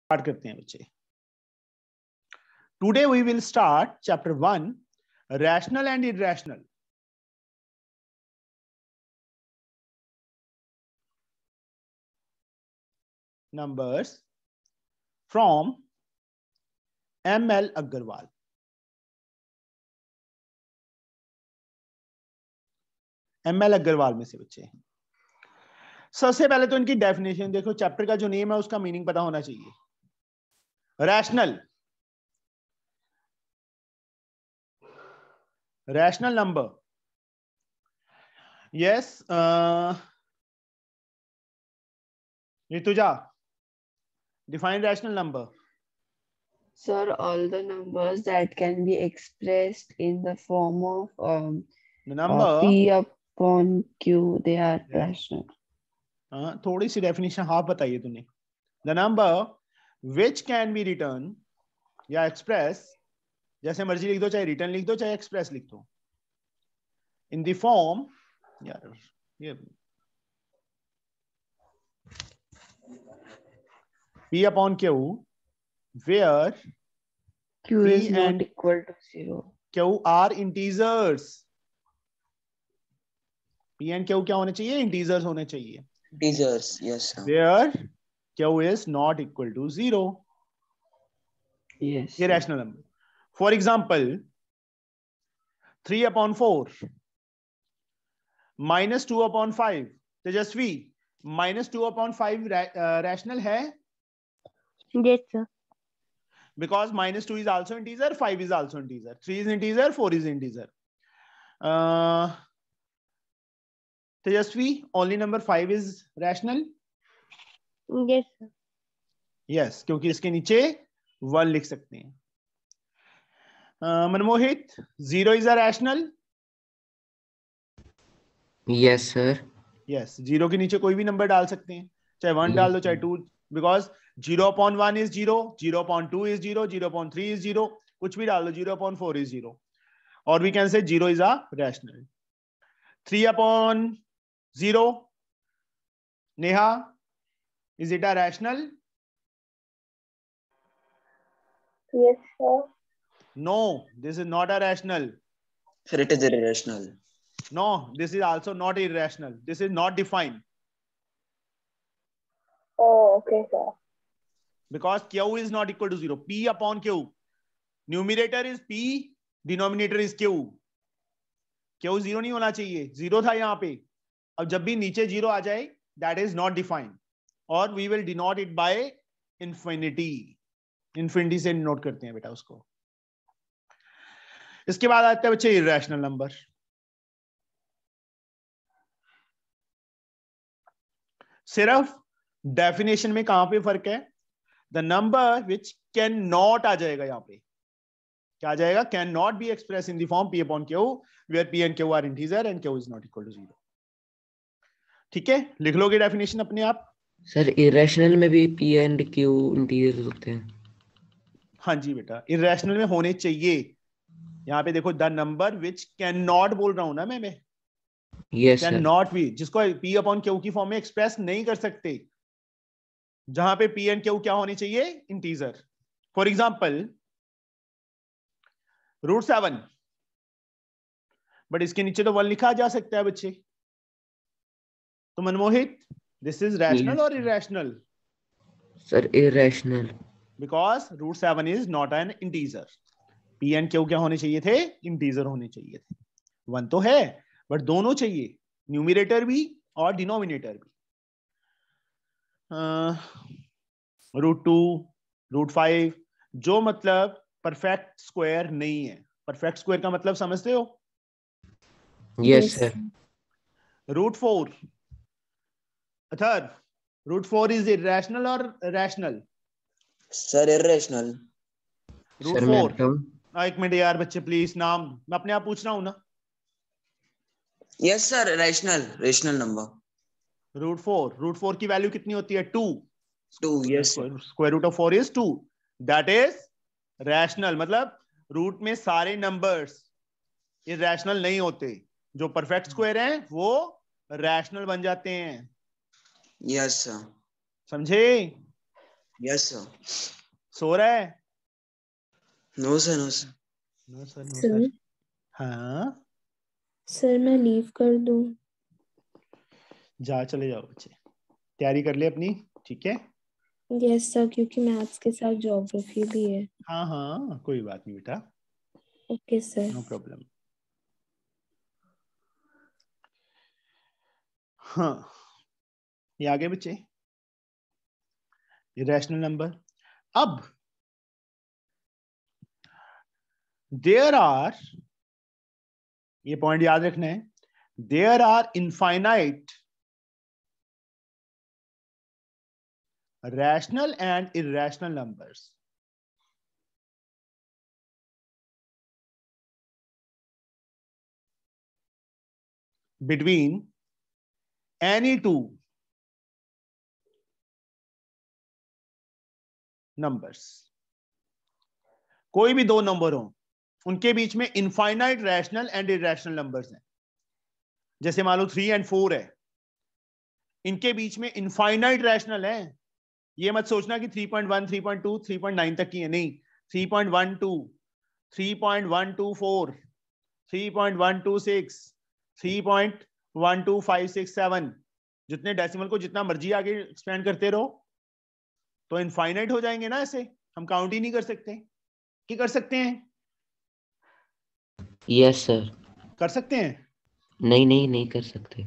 Start करते हैं बच्चे. Today we will start chapter 1 rational and irrational. Numbers from ML Agarwal. ML Agarwal में से बच्चे हैं. सबसे पहले तो इनकी डेफिनेशन देखो. चैप्टर का जो नेम है उसका मीनिंग पता होना चाहिए. Rational, rational number. Yes Rutuja, define rational number. Sir, all the numbers that can be expressed in the form of The number P upon Q, they are rational. थोड़ी सी definition half बताइए तूने. The number which can be written या express, जैसे मर्जी लिख दो, चाहे return लिख दो चाहे एक्सप्रेस लिख दो, इन द फॉर्म यार ये P upon Q where Q P is not and equal to 0. Q are integers. P and Q क्या होने चाहिए? इंटीजर्स होने चाहिए. Integers, yes sir. Where Q is not equal to 0. Yes. ये rational number. For example 3 upon 4 minus 2 upon 5. Tejashwi, minus 2 upon 5 rational है? Yes, sir. Because minus 2 is also integer, 5 is also integer, 3 is integer, 4 is integer. Tejasvi, only number 5 is rational? Yes, sir. Yes, क्योंकि इसके नीचे 1 लिख सकते हैं. Manmohit, 0 is a rational? Yes sir. Yes, 0 के नीचे कोई भी नंबर डाल सकते हैं, चाहे 1 डाल दो चाहे 2, because 0 upon 1 is 0, 0 upon 2 is 0, 0 upon 3 is 0, कुछ भी डाल दो, 0 upon 4 is 0. Or we can say 0 is a rational. 3 upon 0, Neha, is it a rational? Yes, sir. No, this is not a rational. Sir, it is irrational. No, this is also not irrational. This is not defined. Oh, okay, sir. Because Q is not equal to 0. P upon Q. Numerator is P, denominator is Q. Q 0 नहीं होना चाहिए. 0 था यहाँ पे. अब जब भी नीचे 0 आ जाए, that is not defined. और we will denote it by infinity. Infinity से नोट करते हैं बेटा उसको. इसके बाद आते हैं बच्चे irrational number. सिर्फ डेफिनेशन में कहां पे फर्क है? The number which can not आ जाएगा यहां पे. क्या आ जाएगा? Can not be express in the form P upon Q where P and Q are integer and Q is not equal to 0. ठीक है, लिख लोगे डेफिनेशन अपने आप? सर इरेशनल में भी P and Q इंटीजर्स होते हैं. हाँ जी बेटा, इरेशनल में होने चाहिए. यहाँ पे देखो, the number which can not बोल रहा हूं ना मैं. yes can sir. Not be, जिसको P upon Q की फॉर्म में एक्सप्रेस नहीं कर सकते, जहां पे P and Q क्या होने चाहिए? इंटीजर. फॉर एग्जाम्पल √7, बट इसके नीचे तो 1 लिखा जा सकता है बच्चे. तो मनमोहित, दिस इज रैशनल और irrational? Sir irrational. Because √7 is not an integer. P and Q क्या होने चाहिए थे? इंटीजर होने चाहिए थे. 1 तो है बट दोनों चाहिए, न्यूमिनेटर भी और डिनोमिनेटर भी. √2, √5 जो मतलब परफेक्ट स्क्वायर नहीं है. परफेक्ट स्क्वायर का मतलब समझते हो? yes sir. √4, अथर, √4 इज इरेशनल और रैशनल? Sir irrational. √4, एक मिनट यार बच्चे प्लीज, नाम मैं अपने आप पूछ रहा हूं ना. yes sir, rational number. √4 की वैल्यू कितनी होती है? 2. yes sir. Square root of 4 is 2. That is rational. मतलब रूट में सारे नंबर्स इरेशनल नहीं होते. जो परफेक्ट स्क्वायर हैं वो रैशनल बन जाते हैं. yes sir. समझे? Yes sir. सो रहा है? No sir, no sir. No sir, no sir sir. हाँ सर मैं लीव कर दूं? जा, चले जाओ बच्चे, तैयारी कर ले अपनी, ठीक है? यस सर, क्योंकि मैथ्स के साथ ज्योग्राफी भी है। हाँ हाँ कोई बात नहीं बेटा, ओके सर। No problem. हाँ, ये आगे बच्चे, इरेशनल नंबर। अब देयर आर, ये पॉइंट याद रखना है, there are infinite rational and irrational numbers. Between any two numbers, कोई भी दो नंबर हो, उनके बीच में infinite rational and irrational numbers हैं। जैसे मान लो 3 और 4 है, इनके बीच में इनफाइनाइट रैशनल है। ये मत सोचना कि 3.1, 3.2, 3.9 तक की है, नहीं। 3.12, 3.124, 3.126, 3.12567, जितने डेसिमल को जितना मर्जी आगे एक्सपेंड करते रहो तो इनफाइनाइट हो जाएंगे ना। ऐसे हम काउंट ही नहीं कर सकते कि कर सकते हैं? Yes sir. कर सकते हैं? नहीं नहीं नहीं कर सकते।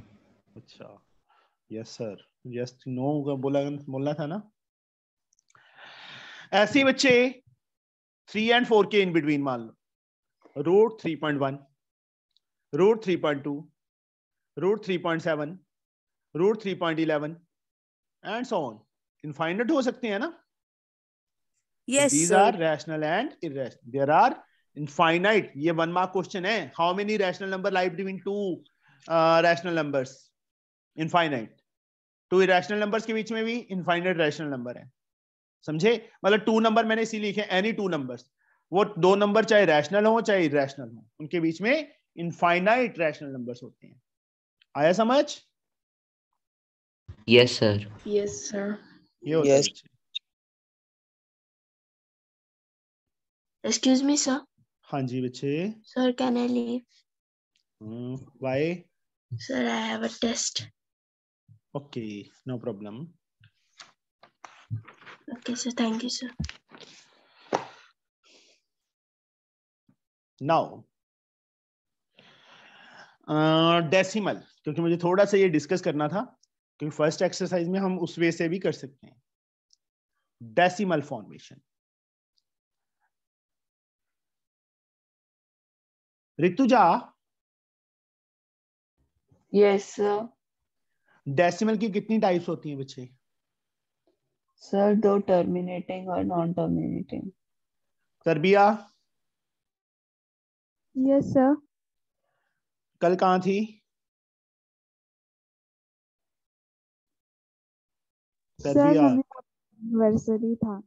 अच्छा, यस सर, यस नो बोलना था ना। ऐसे ही बच्चे 3 और 4 के इन बिटवीन मान लो root 3.1, root 3.2, root 3.7, root 3.11 and so on. Infinite हो सकते हैं ना। Yes, These sir. are rational and irrational. There are infinite. ये 1 mark question है. How many rational number lie between two rational numbers? Infinite. 2 irrational numbers के बीच में भी infinite rational number है. समझे? मतलब 2 नंबर मैंने इसी लिखे, any 2 numbers. वो 2 नंबर चाहे रैशनल हो चाहे इरेशनल हो, उनके बीच में इनफाइनाइट रैशनल नंबर्स होते हैं। आया समझ? Yes sir. Yes, sir. ये होता है Yes. बच्चे। Excuse me, sir. हाँ जी बच्चे। Sir, can I leave? Why? Sir, I have a test. Okay, no problem. Okay, sir. Thank you, sir. Now, decimal, क्योंकि मुझे थोड़ा सा ये डिस्कस करना था, क्योंकि फर्स्ट एक्सरसाइज में हम उस वे से भी कर सकते हैं। Decimal formation. Rutuja, Yes, sir. Decimal की कितनी टाइप्स होती हैं बच्चे? Sir, दो terminating और non-terminating. तरबिया, Yes, sir. कल कहाँ थी? Sir, तरबिया, मम्मी एनिवर्सरी था।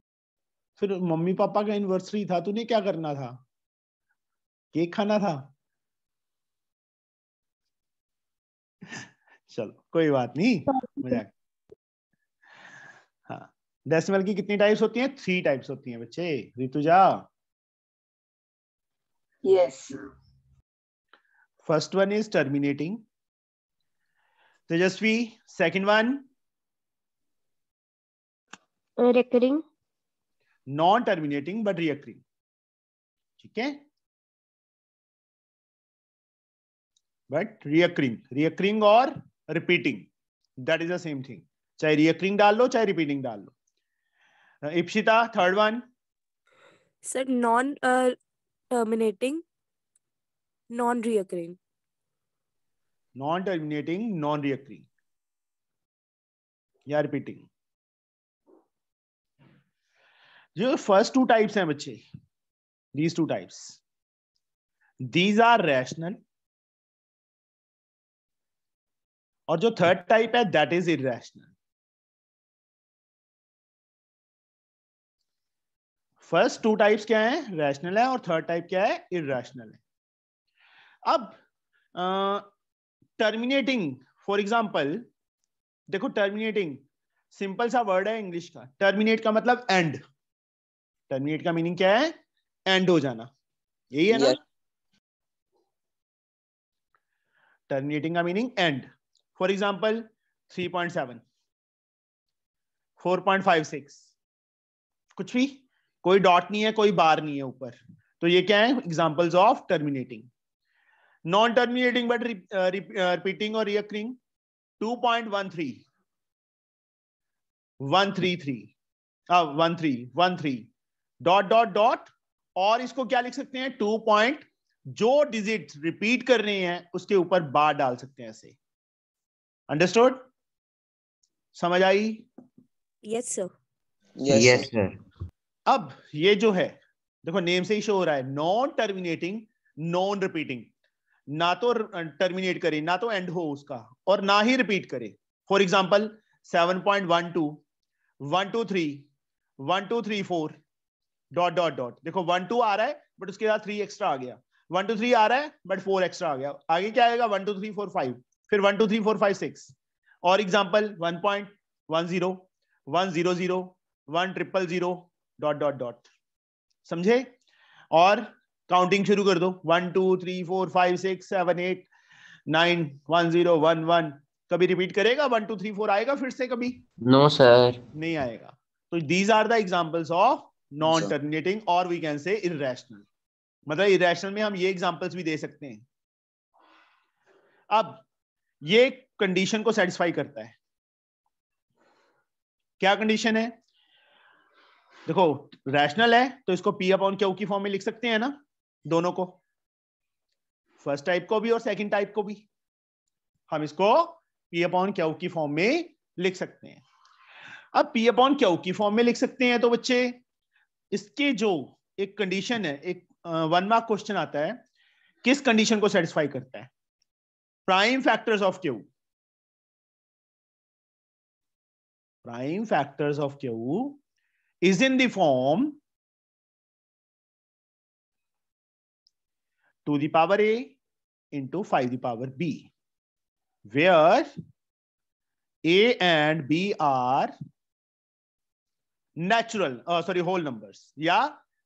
फिर मम्मी पापा का एनिवर्सरी था, तूने क्या करना था? केक खाना था? चलो कोई बात नहीं, मजाक। हाँ, डेसिमल की कितनी टाइप्स होती हैं? 3 टाइप्स होती हैं बच्चे। Rutuja, Yes. First one is terminating. Tejaswi, second one Recurring. Non terminating but recurring. ठीक है, बट रिकरिंग और repeating, that is the same thing. चाहे रिकरिंग डाल लो चाहे रिपीटिंग डाल लो। Ipsita, third one. Sir, non-terminating, non-reoccurring. Non terminating, non recurring या रिपीटिंग। जो फर्स्ट 2 टाइप्स हैं बच्चे, these 2 types, these are rational, और जो थर्ड टाइप है that is irrational. First 2 types क्या है? रैशनल है, और थर्ड टाइप क्या है? इरेशनल है। अब टर्मिनेटिंग, फॉर एग्जांपल देखो, टर्मिनेटिंग सिंपल सा वर्ड है इंग्लिश का। टर्मिनेट का मतलब एंड। टर्मिनेट का मीनिंग क्या है? एंड हो जाना, यही है ना? Yes. टर्मिनेटिंग का मीनिंग एंड। फॉर एग्जांपल 3.7, 4.56, कुछ भी, कोई डॉट नहीं है, कोई बार नहीं है ऊपर, तो ये क्या है? Examples of terminating. Non terminating but repeating और रिकरिंग 2.13, 133, 13 डॉट डॉट डॉट, और इसको क्या लिख सकते हैं? 2 पॉइंट, जो डिजिट रिपीट कर रहे हैं उसके ऊपर बार डाल सकते हैं ऐसे। अंडरस्टूड? समझ आई? Yes, sir. Yes, yes sir. Sir. अब ये जो है, देखो नेम से ही शो हो रहा है, नॉन टर्मिनेटिंग, नॉन रिपीटिंग। ना तो टर्मिनेट करे, ना तो एंड हो उसका, और ना ही रिपीट करे। For example 7.12, 123, 1234 dot dot dot. देखो 12 आ रहा है बट उसके बाद 3 एक्स्ट्रा आ गया, 123 आ रहा है बट 4 एक्स्ट्रा आ गया, आगे क्या आएगा? 1 2 3 4 5, फिर 1 2 3 4 5 6। और एग्जांपल 1.10, 100, 100, डॉट डॉट डॉट। समझे? और काउंटिंग शुरू कर दो, 1 2 3 4 5 6 7 8 9 1 0 1 1। कभी रिपीट करेगा? 1 2 3 4 आएगा फिर से? कभी नो सर। नहीं आएगा। तो these are the examples of non sir. Terminating, और वी कैन से इररेशनल। मतलब इररेशनल में हम ये एग्जांपल्स भी दे सकते हैं। अब ये कंडीशन को सेटिस्फाई करता है। क्या कंडीशन है? देखो रैशनल है तो इसको P अपॉन Q की फॉर्म में लिख सकते हैं ना, दोनों को, फर्स्ट टाइप को भी और सेकंड टाइप को भी। हम इसको P अपॉन Q की फॉर्म में लिख सकते हैं। अब P अपॉन Q की फॉर्म में लिख सकते हैं तो बच्चे इसके जो एक कंडीशन है, एक 1 मार्क क्वेश्चन आता है, किस कंडीशन को सेटिस्फाई करता है? Prime factors of Q, prime factors of Q is in the form 2 the power a into 5 the power b, where a and b are natural whole numbers या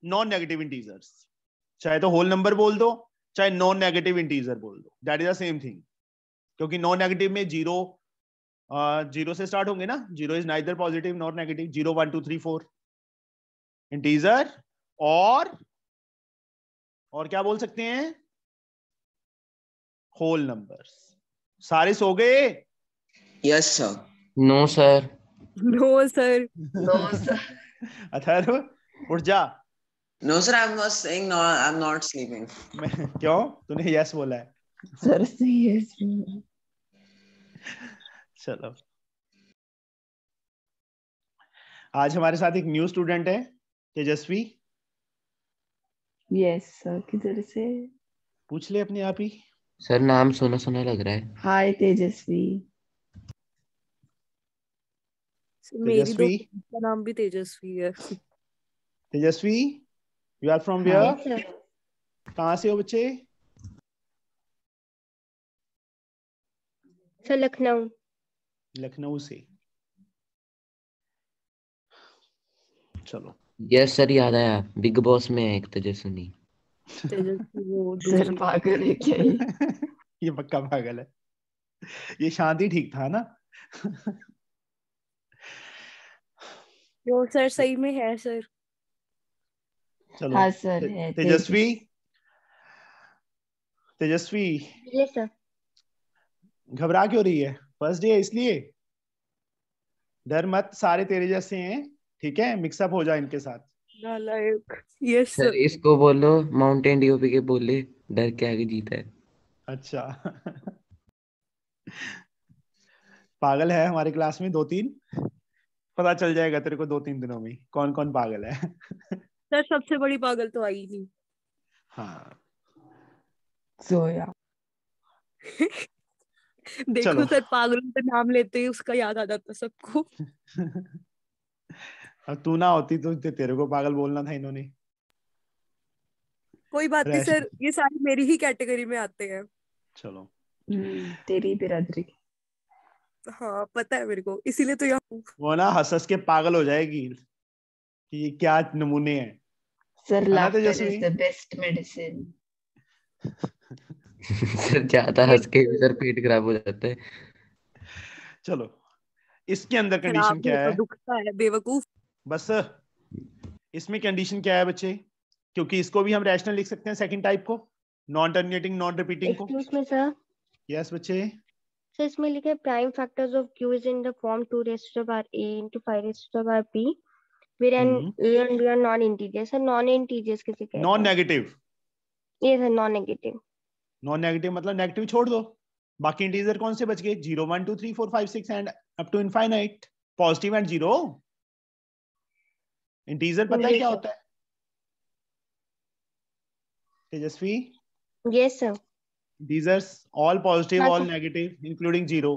non negative integers. चाहे तो whole number बोल दो, चाहे non negative integer बोल दो, that is the same thing. क्योंकि non negative में जीरो से स्टार्ट होंगे ना, zero is neither positive nor negative, 0 1 2 3 4 integer, और क्या बोल सकते हैं? Whole numbers. सारे सो गए? Yes, sir. No sir. No, sir. No, sir. Atharva उठ जा। No, sir. I'm not saying no. I'm not sleeping. क्यों? तूने यस बोला है। Sir, say yes. चलो, आज हमारे साथ एक न्यू स्टूडेंट है, तेजस्वी। Yes, sir. किधर से? पूछ ले अपने आप ही। सर नाम सुना सुना लग रहा है। Hi, तेजस्वी. मेरी तेजस्वी, दोस्त का नाम भी तेजस्वी है। Tejaswi, you are from Hi, where? sir. कहाँ से हो बच्चे? सर लखनऊ। लखनऊ से। चलो, यस सर, याद आया, बिग बॉस में है एक तेजस्विनी। तेजस्वी वो सर दूसरी। पागल है क्या ये? ये पक्का पागल है। ये शांति ठीक था ना? जो सर सही में है सर। चलो, हाँ सर है तेजस्वी, तेजस्वी यस सर। घबरा क्यों रही है? फर्स्ट डे है इसलिए। डर मत, सारे तेरे जैसे हैं, ठीक है? मिक्सअप हो जाए इनके साथ। नालायक। Yes sir sir. इसको बोलो माउंटेन ड्यू के बोले, डर के आगे जीता है। अच्छा। पागल है हमारे क्लास में 2-3, पता चल जाएगा तेरे को 2-3 दिनों में कौन कौन पागल है। सर सबसे बड़ी पागल तो आई नहीं। हाँ जोया। चलो। देखो सर, पागलों का नाम लेते ही उसका याद आ जाता सबको। अब तू ना होती तो तेरे को पागल बोलना था इन्होंने। कोई बात नहीं रैश, सर, ये सारे मेरी ही कैटेगरी में आते हैं। चलो। तेरी बिरादरी। हाँ पता है मेरे को, इसीलिए तो यहाँ हूँ। वो ना हंस के पागल हो जाएगी कि ये क्या नमूने हैं, Sir, है ना laughter Tejashwi? is the best medicine. Sir ज्यादा हंस के भी सर पेट खराब हो जाता है। चलो इसके अंदर कंडीशन खराब क्या नहीं है? तो दुखता है बेवकूफ। बस इसमें कंडीशन क्या है बच्चे? क्योंकि इसको भी हम रैशनल लिख सकते हैं, सेकंड टाइप को, नॉन टर्मिनेटिंग नॉन रिपीटिंग को। एक्सक्यूज मी सर, यस बच्चे। सर इसमें लिखे prime factors of q is in the form 2 raised to the power a into 5 raised to the power p, wherein a and b are non integers. Sir non integers किसे कहते non हैं? Negative. ये sir non negative. Non negative मतलब negative छोड़ दो, बाकी integer कौन से बच गए? 0 1 2 3 4 5 6 and up to infinite. Positive and zero. Integer पता है जी क्या सर। होता है Tejaswi? Yes sir. Integers all positive हाँ all sir. Negative including zero.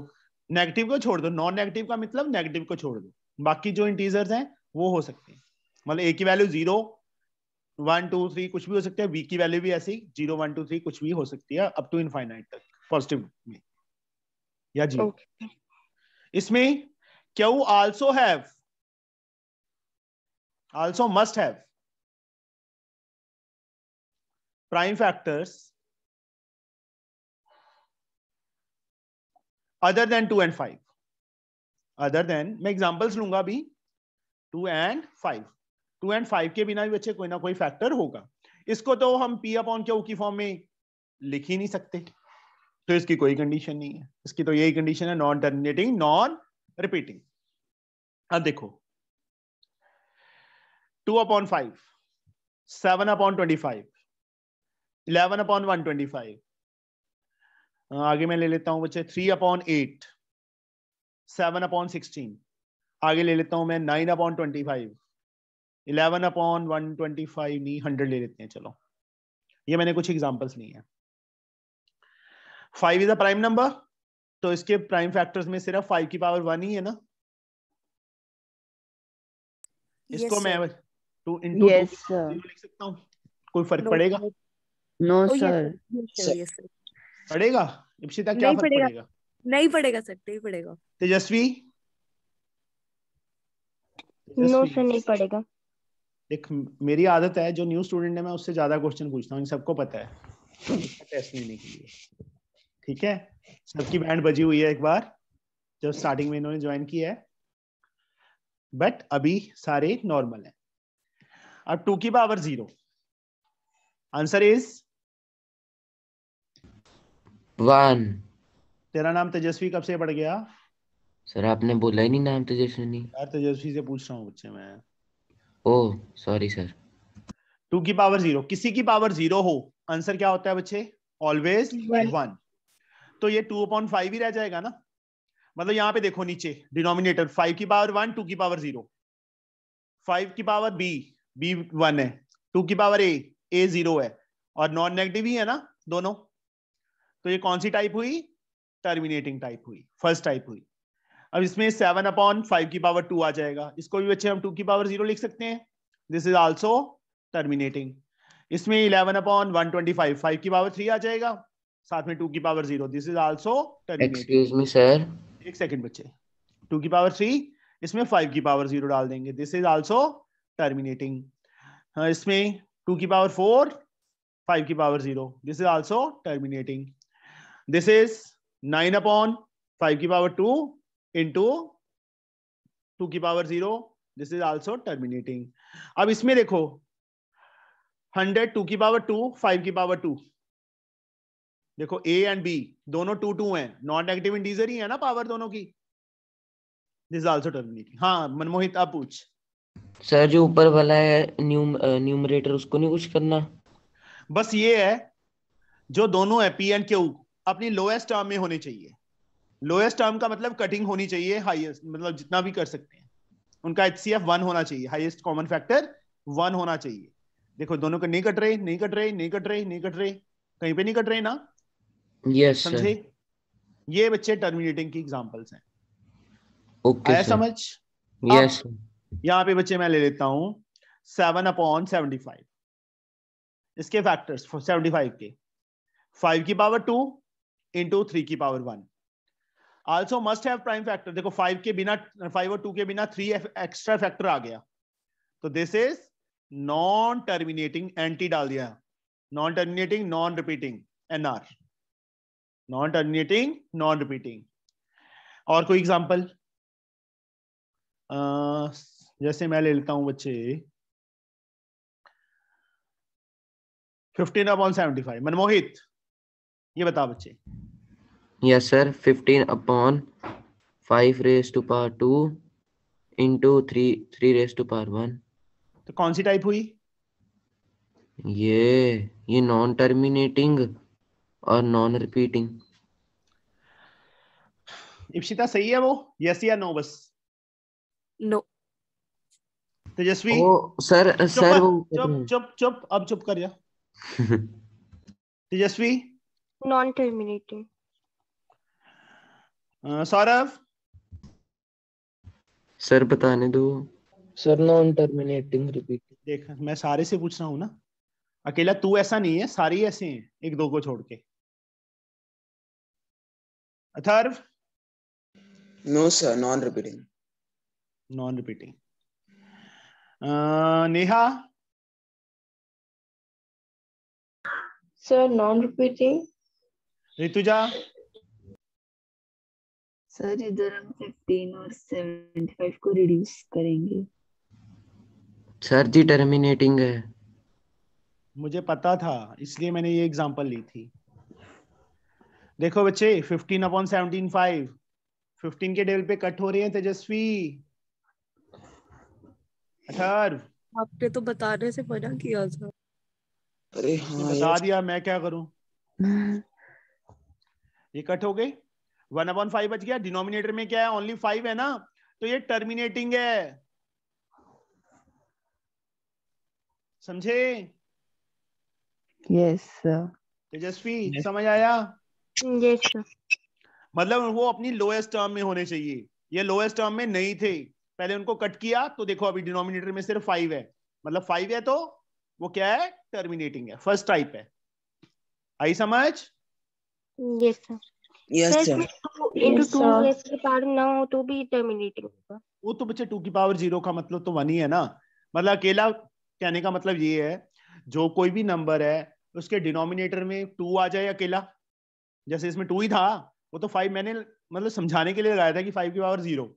Negative को छोड़ दो, नॉन नेगेटिव का मतलब नेगेटिव को छोड़ दो, बाकी जो इंटीजर्स हैं वो हो सकते हैं। मतलब ए की वैल्यू 0 1 2 3 कुछ भी हो सकता है, बी की वैल्यू भी ऐसी 0 1 2 3 कुछ भी हो सकती है अप टू इनफाइनाइट तक, पॉजिटिव में या जीरो। ओके। इसमें Q also have, also must have prime factors other than 2 and 5। Other than मैं एग्जांपल्स लूंगा अभी। 2 and 5, 2 and 5 के बिना भी बच्चे कोई ना कोई फैक्टर होगा। इसको तो हम P अपॉन Q की फॉर्म में लिख ही नहीं सकते, तो इसकी कोई कंडीशन नहीं है। इसकी तो यही कंडीशन है, नॉन टर्मिनेटिंग नॉन रिपीटिंग। अब देखो 2 अपॉन 5, 7 अपॉन 25, 11 अपॉन 125, आगे मैं ले लेता हूं बच्चे 3 अपॉन 8, 7 अपॉन 16, आगे ले लेता हूं मैं 9 अपॉन 25, 11 अपॉन 125 नहीं 100 ले लेते हैं। चलो ये मैंने कुछ एग्जांपल्स लिए हैं। 5 इज अ प्राइम नंबर, तो इसके प्राइम फैक्टर्स में सिर्फ 5 की पावर 1 ही है ना। इसको मैं 2 into 2 Yes, की sir. पावर 0 लिख सकता हूं, कोई फर्क नो पड़ेगा? सर। No, ओ yes sir. Sir, yes sir. पड़ेगा इप्सिता, क्या नहीं फर्क पड़ेगा, पड़ेगा? नहीं पड़ेगा सर, नहीं पड़ेगा। तेजस्वी? नो सर नहीं पड़ेगा। एक मेरी आदत है, जो न्यू स्टूडेंट है मैं उससे ज्यादा क्वेश्चन पूछता हूँ, इन सबको पता है टेस्ट लेने के लिए। ठीक है, सबकी बैंड बजी हुई है एक बार जब स्टार्टिंग में इन्होंने ज्वाइन किया है, बट अभी सारे नॉर्मल हैं। अब 2 की पावर 0, आंसर इज 1। तेरा नाम तेजस्वी कब से पड़ गया? सर आपने बोला ही नहीं नाम तेजस्विनी। यार तेजस्वी से पूछ रहा हूँ बच्चे मैं। Oh sorry sir. 2 की पावर 0, किसी की पावर 0 हो, आंसर क्या होता है बच्चे? ऑलवेज 1। तो ये 2 अपॉन 5 ही रह जाएगा ना। मतलब यहाँ पे देखो नीचे डिनोमिनेटर 5 की पावर 1, 2 की पावर 0, 5 की पावर b 1 है, 2 की पावर a 0 है, और नॉन नेगेटिव ही है ना दोनों। तो ये कौन सी टाइप हुई? टर्मिनेटिंग टाइप हुई, फर्स्ट टाइप हुई। अब इसमें 7 अपॉन 5 की पावर 2 आ जाएगा, इसको भी बच्चे हम 2 की पावर 0 लिख सकते हैं, दिस इज आल्सो टर्मिनेटिंग। इसमें 11 अपॉन 125, 5 की पावर 3 आ जाएगा, साथ में 2 की power 0, this is also terminating. Excuse me sir. एक सेकंड बच्चे, 2 की पावर 3, इसमें 5 की पावर 0 डाल देंगे, दिस इज आल्सो टर्मिनेटिंग। हाँ, इसमें 2 की पावर 4, 5 की power 0, this is also terminating. This is 9 upon 5 की पावर 2 इंटू 2 की power 0, this is also terminating. अब इसमें देखो 100 2 की पावर 2, 5 की पावर 2, देखो a एंड b दोनों 2 2 हैं, नॉन नेगेटिव इंटीजर ही है ना पावर दोनों की, दिस इज आल्सो टर्मिनेटिंग। हाँ मनमोहित आप पूछ। सर जो ऊपर वाला है न्यूमरेटर उसको नहीं कुछ करना? बस ये है, जो दोनों है p एंड q अपनी लोएस्ट टर्म में होने चाहिए। लोएस्ट टर्म का मतलब कटिंग होनी चाहिए हाईएस्ट, मतलब जितना भी कर सकते हैं उनका HCF 1 होना चाहिए, हाईएस्ट कॉमन फैक्टर 1 होना चाहिए। देखो दोनों का नहीं कट रहे, नहीं कट रहे, नहीं कट रहे, नहीं कट रहे, कहीं पे नहीं कट रहे ना। यस समझे? सर। ये बच्चे टर्मिनेटिंग की एग्जांपल्स हैं। ओके आया सर। समझ? यस। यहां पे बच्चे मैं ले लेता हूं 7 अपॉन 75, इसके फैक्टर्स 75 के 5 की पावर 2 इंटू 3 की power 1, also must have prime factor. देखो 5 के बिना, 5 और 2 के बिना 3 एक्स्ट्रा फैक्टर आ गया, तो this is non terminating, NT डाल दिया, non terminating non repeating, NR, non terminating non repeating. और कोई एग्जांपल? जैसे मैं ले लेता हूं बच्चे 15/75। मनमोहित ये बता बच्चे। Yes sir, 15/5 raised to power 2 into 3 raised to power 1। तो कौन सी टाइप हुई? ये नॉन टर्मिनेटिंग और नॉन रिपीटिंग। इप्सिता सही है वो? यस या नो? बस नो। तेजस्वी? ओ सर सर वो चुप चुप चुप, अब चुप कर जा। Tejaswi? Non terminating. Saurabh? Sir बताने दो। Sir non terminating repeating. देख मैं सारे से पूछ रहा हूं ना, अकेला तू ऐसा नहीं है, सारे ही ऐसे हैं, एक दो को छोड़ के। Atharva? No, sir, non-repeating. Non repeating. Neha? Sir non repeating. Rutuja? Sir इधर हम 15 और 75 को रिड्यूस करेंगे। सर जी टर्मिनेटिंग है। मुझे पता था, इसलिए मैंने ये एग्जांपल ली थी। देखो बच्चे 15/75 15 के टेबल पे कट हो रहे हैं। तेजस्वी? अथर्व? आपने तो बताने से मना किया था। अरे उसने हाँ बता दिया, मैं क्या करूं? ये कट हो गए, 1/5 बच गया। डिनोमिनेटर में क्या है? ओनली 5 है ना, तो ये टर्मिनेटिंग है। समझे? Yes sir. तेजस्वी समझ आया? Yes sir. मतलब वो अपनी लोएस्ट टर्म में होने चाहिए, ये लोएस्ट टर्म में नहीं थे, पहले उनको कट किया, तो देखो अभी डिनोमिनेटर में सिर्फ 5 है, मतलब 5 है, तो वो क्या है? टर्मिनेटिंग है, फर्स्ट टाइप है। आई समझ? Yes sir. yes sir sir. Into Yes, 2 sir. Raise to power ना हो तो भी टर्मिनेटिंग होगा। वो तो बच्चे 2 की पावर 0 का मतलब तो 1 ही है ना। मतलब अकेला कहने का मतलब ये है, जो कोई भी नंबर है उसके डिनोमिनेटर में 2 आ जाए अकेला, जैसे इसमें 2 ही था, वो तो 5 मैंने मतलब समझाने के लिए लगाया था कि 5 की पावर 0,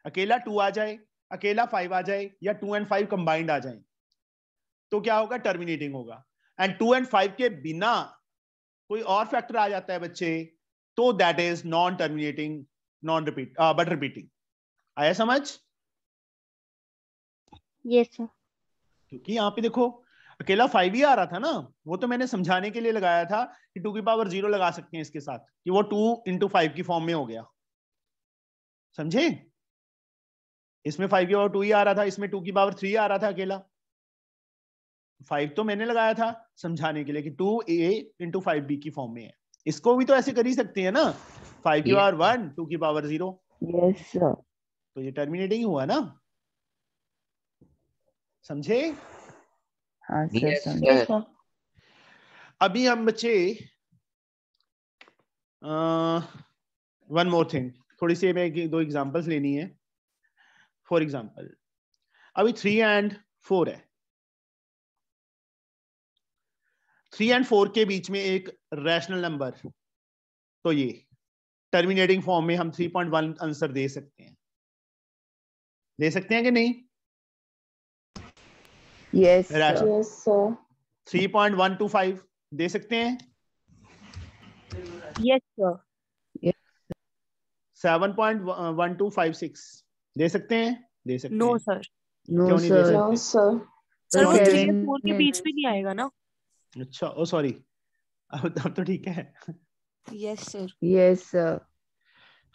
अकेला 2 आ जाए, अकेला 5 आ जाए, या 2 and 5 कंबाइंड आ जाए, तो क्या होगा? टर्मिनेटिंग होगा। एंड 2 and 5 के बिना कोई और फैक्टर आ जाता है बच्चे, तो that is non terminating non repeat but repeating. आया समझ? Yes sir. क्योंकि यहाँ पे देखो अकेला 5 ही आ रहा था ना, वो तो मैंने समझाने के लिए लगाया था कि 2 की पावर 0 लगा सकते हैं इसके साथ, कि वो 2 into 5 की फॉर्म में हो गया। समझे? इसमें 5 की पावर 2 ही आ रहा था, इसमें 2 की पावर 3 आ रहा था अकेला। 5 तो मैंने लगाया था समझाने के लिए कि 2a into 5b की फॉर्म में है। इसको भी तो ऐसे कर ही सकते हैं ना, 5 की पावर 1 2 की पावर 0, यस सर। तो ये टर्मिनेटिंग हुआ ना। समझे? हाँ सर Yes, समझ। sir. सर। अभी हम बच्चे वन मोर थिंग, थोड़ी सी मैं 2 एग्जांपल्स लेनी है। फॉर एग्जांपल अभी 3 and 4 है, 3 and 4 के बीच में एक रैशनल नंबर, तो ये टर्मिनेटिंग फॉर्म में हम 3.1 आंसर दे सकते हैं। दे सकते हैं कि नहीं? Yes Rational. Sir. Yes sir. 3.125 दे सकते हैं? Yes sir. 7.1256 दे सकते हैं? दे सकते नो हैं। सर। नो क्यों नहीं दे सर। सकते? सर। सर वो 3 और 7 4 के बीच में नहीं आएगा ना। अच्छा, ओ सॉरी, अब तो ठीक है। Yes sir. Yes sir.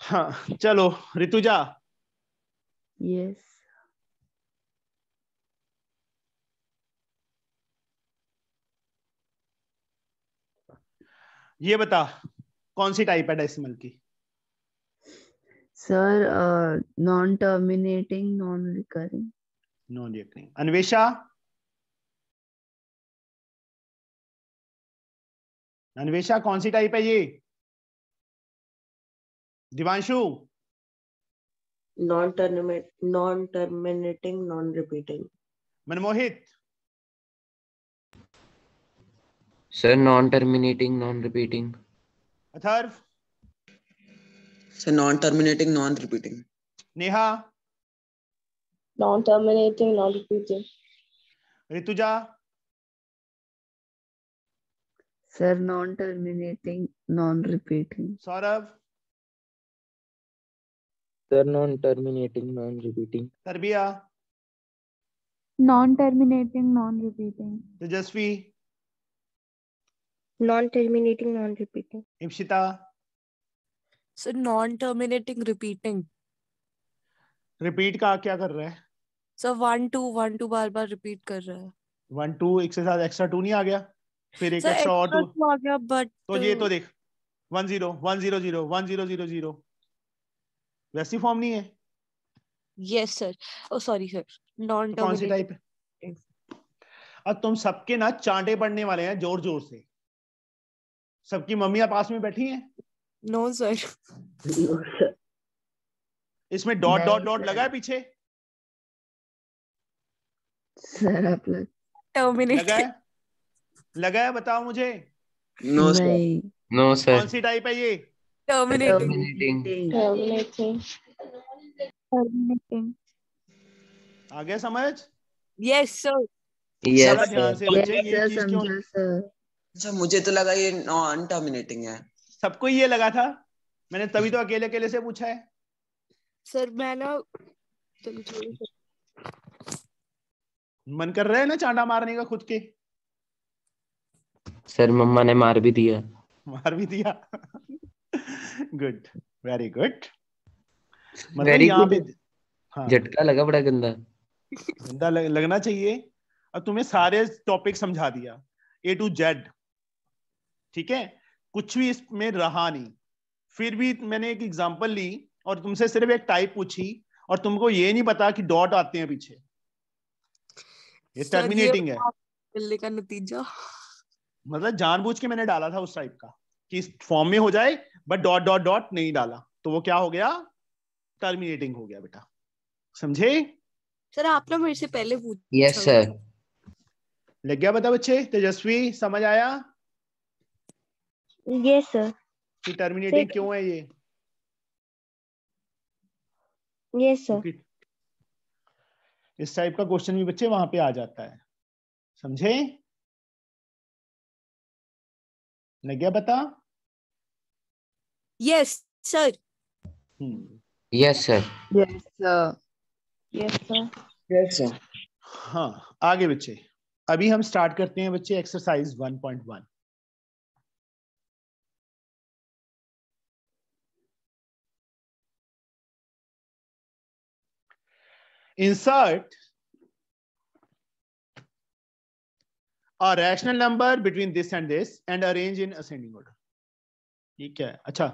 हाँ चलो ऋतुजा, यस। ये बता कौन सी टाइप है डेसिमल की? Sir non terminating non recurring. Non recurring. Anvesha? Anvesha कौन सी टाइप है ये? Divanshu, non-terminating, non-repeating. Manmohit, sir non terminating non repeating. Atharva, So non-terminating, non-repeating. Neha, Non-terminating, non-repeating. Rutuja, Sir, non-terminating, non-repeating. Saurabh, Sir, non-terminating, non-repeating. तरबिया, Non-terminating, non-repeating. तेजस्वी, Non-terminating, non-repeating. Ipsita, sir non terminating repeating. Repeat का क्या कर रहा है? Sir 1 2 बार बार repeat कर रहा है। 1 2 एक से साथ एक्स्ट्रा 2 नहीं आ गया? फिर एक सर एक्स्ट्रा और 2 extra आ गया बट तो ये तो देख 1 0 1 0 0 1 0 0 0 वैसी फॉर्म नहीं है। Yes sir. Oh sorry sir, नॉन तो कौन सी टर्मिनेटिंग। टाइप है? अब तुम सबके ना चांटे पड़ने वाले हैं जोर जोर से। सबकी मम्मियां पास में बैठी हैं? No sir. No, sir. इसमें डॉट नहीं, डॉट डॉट sir. लगा है पीछे? Sir, आप लोग लगा है? लगा है, बताओ मुझे। No, sir. नहीं. No sir. कौन सी टाइप है ये? टर्मिनेटिंग। Terminating. Terminating. आ गया समझ? Yes sir. यस थोड़ा ध्यान से Yes, बच्चे, ये sir, चीज क्यों? समझा sir. अच्छा मुझे तो लगा ये non-terminating है। सबको ये लगा था, मैंने तभी तो अकेले अकेले से पूछा है। सर मैं ना चलो छोड़ो सर। मन कर रहा है ना चांटा मारने का खुद के? सर मम्मा ने मार भी दिया। मार भी दिया। Good, very good. मतलब Very यहाँ good. पे हाँ झटका लगा बड़ा गंदा। गंदा लगना चाहिए। अब तुम्हें सारे टॉपिक समझा दिया A to Z, ठीक है? कुछ भी इसमें रहा नहीं। फिर भी मैंने एक एग्जांपल ली और तुमसे सिर्फ एक टाइप पूछी और तुमको ये नहीं पता कि डॉट आते हैं पीछे। ये सर, टर्मिनेटिंग है। मिलने का नतीजा। मतलब जानबूझ के मैंने डाला था उस टाइप का कि इस फॉर्म में हो जाए, बट डॉट डॉट डॉट नहीं डाला तो वो क्या हो गया? टर्मिनेटिंग हो गया बेटा। समझे? सर आप ना मेरे से पहले पूछ। Yes sir. लग गया पता बच्चे? तेजस्वी, समझ आया Yes, sir. कि टर्मिनेटिंग सर- क्यों है ये? Yes, sir. क्योंकि इस टाइप का क्वेश्चन भी बच्चे वहां पे आ जाता है। समझे? लग गया पता? Yes sir. Yes sir. Yes, sir. Yes, sir. Yes, sir. हाँ, आगे बच्चे। अभी हम स्टार्ट करते हैं बच्चे exercise 1.1। Insert a rational number between this and arrange in ascending order. ठीक है? अच्छा,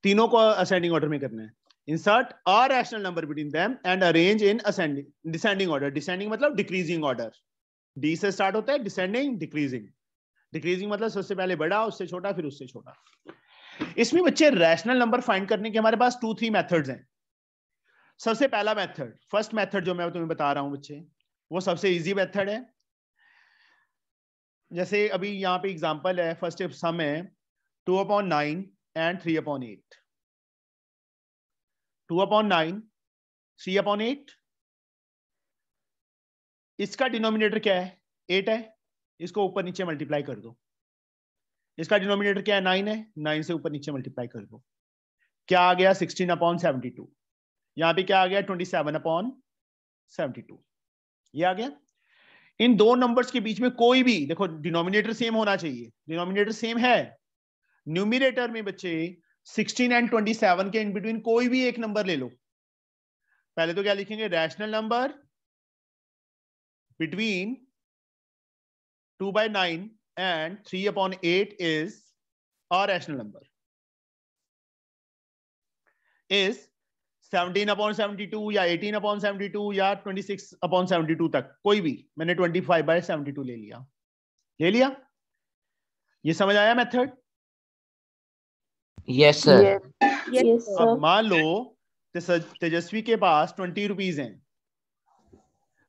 तीनों को ascending order में करना है। Insert a rational number between them and arrange in descending order. Descending मतलब decreasing order. D से start होता है, descending, decreasing. Decreasing मतलब सबसे पहले बड़ा, उससे छोटा, फिर उससे छोटा। इसमें बच्चे रैशनल नंबर फाइंड करने के हमारे पास 2-3 मेथड्स हैं। सबसे पहला मेथड, फर्स्ट मेथड जो मैं तुम्हें बता रहा हूं बच्चे, वो सबसे इजी मेथड है। जैसे अभी यहाँ पे एग्जांपल है, फर्स्ट सम है 2/9 एंड 3/8। 2/9, 3/8। इसका डिनोमिनेटर क्या है? 8 है। इसको ऊपर नीचे मल्टीप्लाई कर दो। इसका डिनोमिनेटर क्या है? 9 है। 9 से ऊपर नीचे मल्टीप्लाई कर दो। क्या आ गया? 16/72। यहाँ पे क्या आ गया? 27/72। ये आ गया। इन दो नंबर्स के बीच में कोई भी, देखो डिनोमिनेटर सेम होना चाहिए। डिनोमिनेटर सेम है। न्यूमिनेटर में बच्चे 16 एंड 27 के इन बिटवीन कोई भी एक नंबर ले लो। पहले तो क्या लिखेंगे? Rational number between 2/9 and 3/8 is a rational number is 17/72 या 18/72 या 26/72 तक, कोई भी। मैंने 25/72 ले लिया। ये समझ आया मेथड? Yes sir. Yes, अब sir. मान लो तेजस्वी के पास 20 रुपीज हैं,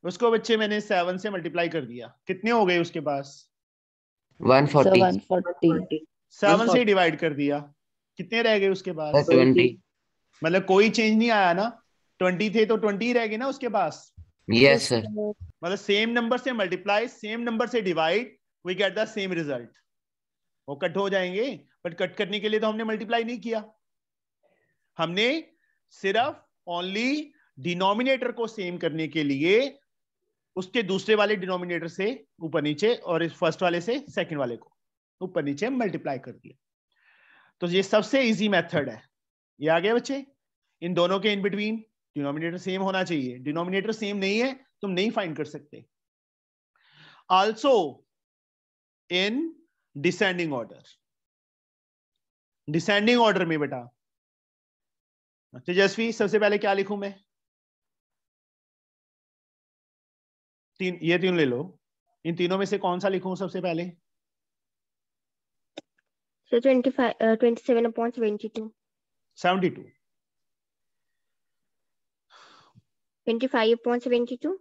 उसको बच्चे मैंने 7 से मल्टीप्लाई कर दिया, कितने हो गए उसके पास? 140 140. 7 से डिवाइड कर दिया, कितने रह गए उसके पास? 20। मतलब कोई चेंज नहीं आया ना, 20 थे तो 20 रह गए ना उसके पास। Yes sir. मतलब सेम नंबर से मल्टीप्लाई, सेम नंबर से divide, we get the same result. वो कट हो जाएंगे, बट कट करने के लिए तो हमने मल्टीप्लाई नहीं किया, हमने सिर्फ ओनली डिनोमिनेटर को सेम करने के लिए उसके दूसरे वाले डिनोमिनेटर से ऊपर नीचे और इस फर्स्ट वाले से सेकंड वाले को ऊपर नीचे मल्टीप्लाई कर दिया। तो ये सबसे इजी मेथड है। ये आ गया बच्चे? इन दोनों के इन बिटवीन डिनोमिनेटर सेम होना चाहिए, डिनोमिनेटर सेम नहीं है तुम नहीं फाइंड कर सकते। Also in descending order, descending order में बेटा तेजस्वी सबसे पहले क्या लिखूं मैं? ये तीन ले लो, इन तीनों में से कौन सा लिखूं सबसे पहले? So 27/72. 72. 25/72.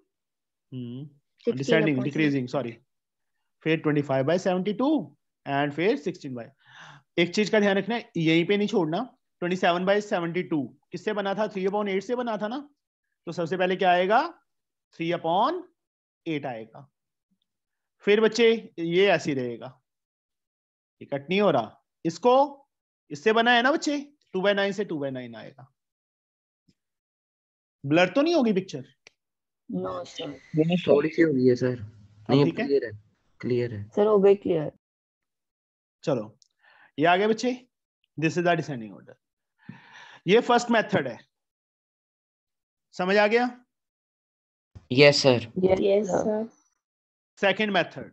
Descending, decreasing, sorry. फिर 25/72 एंड फिर 16 एक चीज का ध्यान रखना है, यहीं पे नहीं छोड़ना। 27/72 किससे बना था? 3/8 से बना था ना। तो सबसे पहले क्या आएगा? 3/8 आएगा। फिर बच्चे ये ऐसे रहेगा, ये कट नहीं हो रहा, इसको इससे बना है ना बच्चे, 2/9 से 2/9 आएगा। ब्लर तो नहीं होगी पिक्चर? No, sir. थोड़ी सी होगी है सर। नहीं ठीक है, क्लियर है, क्लियर है Sir, हो गई clear. चलो ये आ गया बच्चे, this is the descending order. ये फर्स्ट मेथड है, समझ आ गया? Yes sir. Yes, sir. Second method,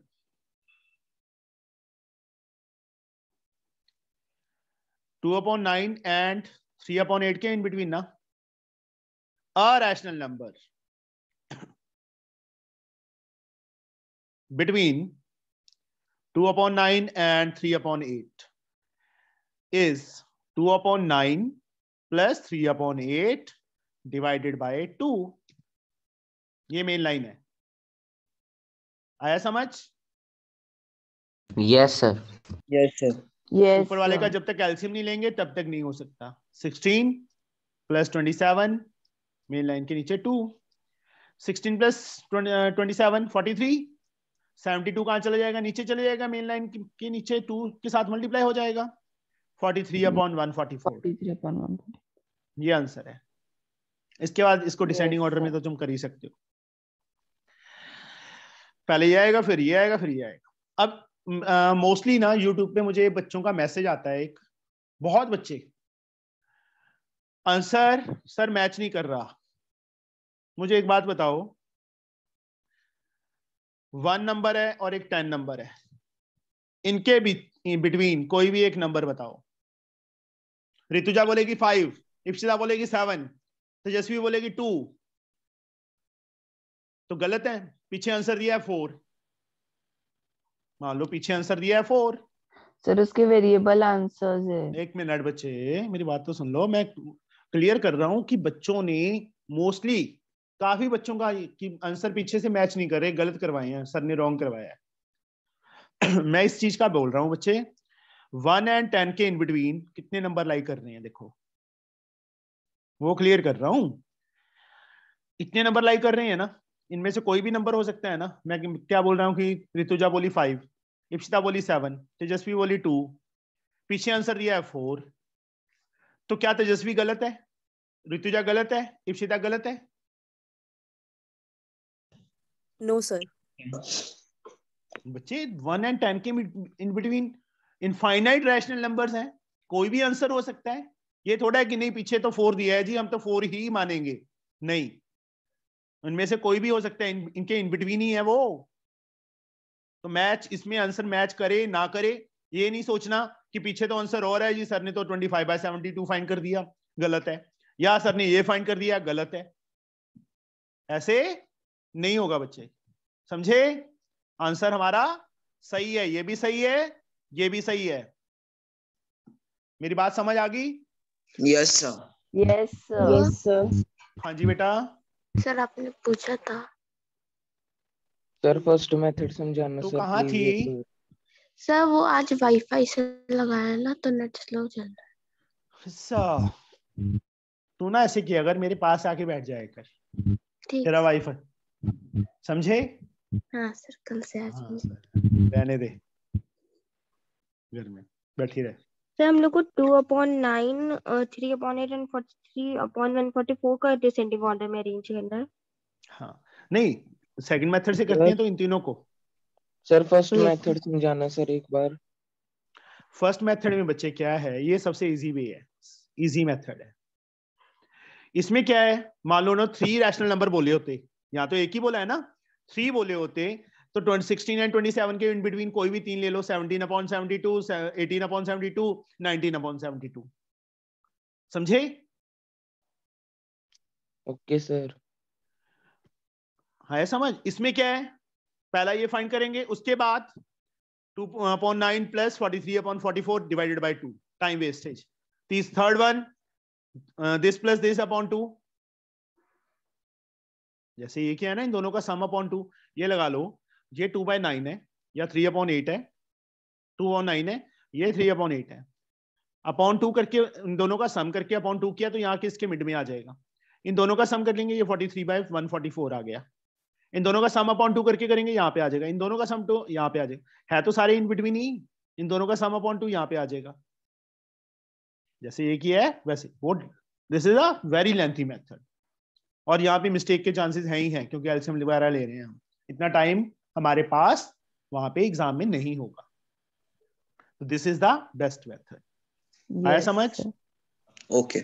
2/9 and 3/8 के इन बिटवीन ना, a rational number between 2/9 and 3/8 is 2/9 plus 3/8 divided by 2। ये मेन लाइन है, आया समझ? Yes sir. Yes, sir. Yes, ऊपर वाले का sir. जब तक कैल्शियम नहीं लेंगे तब तक नहीं हो सकता। 16 plus 27 मेन लाइन के नीचे 2, 16 plus 27 43, 72 कहां चला जाएगा? नीचे चले जाएगा, मेन लाइन के नीचे 2 के साथ मल्टीप्लाई हो जाएगा, 43/144। 43/1. ये आंसर है। इसके बाद इसको डिसेंडिंग ऑर्डर में तो तुम कर ही सकते हो, पहले ये आएगा फिर ये आएगा फिर ये आएगा। अब मोस्टली ना यूट्यूब पे मुझे बच्चों का मैसेज आता है, एक बहुत बच्चे, आंसर सर मैच नहीं कर रहा। मुझे एक बात बताओ, 1 नंबर है और एक 10 नंबर है, इनके बिटवीन कोई भी एक नंबर बताओ। ऋतुजा बोलेगी 5, इप्सिता बोलेगी 7, तेजस्वी बोलेगी 2, तो गलत है। पीछे आंसर दिया है 4, मान लो पीछे आंसर दिया है 4। सर उसके वेरिएबल आंसर्स है। एक मिनट बच्चे, मेरी बात तो सुन लो, मैं क्लियर कर रहा हूं कि बच्चों ने मोस्टली, काफी बच्चों का कि आंसर पीछे से मैच नहीं कर रहे, गलत करवाए हैं, सर ने रॉन्ग करवाया है। मैं इस चीज का बोल रहा हूं बच्चे, 1 and 10 के इन बिटवीन कितने नंबर लाई कर रहे हैं, देखो वो क्लियर कर रहा हूं। इतने नंबर लाई कर रहे हैं ना, इनमें से कोई भी नंबर हो सकता है ना। मैं क्या बोल रहा हूं कि ऋतुजा बोली 5, इप्सिता बोली 7, तेजस्वी बोली 2, पीछे आंसर दिया है 4। तो क्या तेजस्वी गलत है, ऋतुजा गलत है, इप्सिता गलत है? No sir. बच्चे 1 and 10 के in between infinite rational numbers हैं, कोई भी आंसर हो सकता है। ये थोड़ा है कि नहीं पीछे तो 4 दिया है जी, हम तो 4 ही मानेंगे, नहीं, उनमें से कोई भी हो सकता है, इनके इन बिटवीन ही है वो। तो मैच, इसमें आंसर मैच करे ना करे, ये नहीं सोचना कि पीछे तो आंसर और है जी, सर ने तो 25/72 फाइंड कर दिया, गलत है, या सर ने ये फाइंड कर दिया, गलत है। ऐसे नहीं होगा बच्चे, समझे? आंसर हमारा सही है, ये भी सही है, ये भी सही है। मेरी बात समझ आ गई? Yes, sir. Yes, sir. Yes, sir. हाँ जी बेटा। सर आपने पूछा था। सर फर्स्ट मेथड समझाना तू सर कहाँ प्लीज थी? एक बार। सर वो आज वाईफाई से लगाया ना तो नेट स्लो चल रहा अच्छा, तू ना ऐसे किया अगर मेरे पास आके बैठ जाए कर, है। ठीक। तेरा वाईफाई, समझे? हाँ सर कल से आज हाँ भी। सर, रहने दे, घर में बैठी रहे। सर हम लोग को 2/9, 3/8 एंड 43/144 का डिसेंडिंग ऑर्डर में अरेंज करना है। हाँ नहीं, सेकंड मेथड से करते हैं तो इन तीनों को। सर फर्स्ट Yes, मेथड समझाना सर एक बार। फर्स्ट मेथड में बच्चे क्या है, ये सबसे इजी वे है, इजी मेथड है। इसमें क्या है, मान लो ना 3 रैशनल नंबर बोले होते, यहाँ तो एक ही बोला है ना, 3 बोले होते, तो 16 एंड 27 के इन बिटवीन कोई भी 3 ले लो, 17/72, 18/72, 19/72, समझे? Okay sir. है समझ? इसमें क्या है, पहला ये फाइंड करेंगे, उसके बाद 2/9 plus 43/44 divided by 2, time wastage. Third one, this plus this upon 2, जैसे ये क्या है ना, इन दोनों का सम अपॉन 2, ये लगा लो, ये 2/9 है या 3/8 है, 2/9 है, ये 3/8 है, अपॉन 2 करके इन दोनों का सम करके अपॉन 2 किया तो यहाँ के इसके मिड में आ जाएगा। इन दोनों का सम कर लेंगे, ये 43/144 आ गया। इन दोनों का सम अपॉन 2 करके करेंगे, यहाँ पे आ जाएगा। इन दोनों का सम तो यहाँ पे आ जाएगा, है तो सारे इन बिटवीन ही, इन दोनों का सम अपॉन 2 यहाँ पे आ जाएगा। जैसे ये किया है वैसे वो, this is a very lengthy method, और यहाँ पे मिस्टेक के चांसेस हैं ही हैं, क्योंकि एलसीएम वगैरह ले रहे हैं हम, इतना टाइम हमारे पास वहां पे एग्जाम में नहीं होगा। तो this is the best method. आया Yes, समझ? sir. Okay.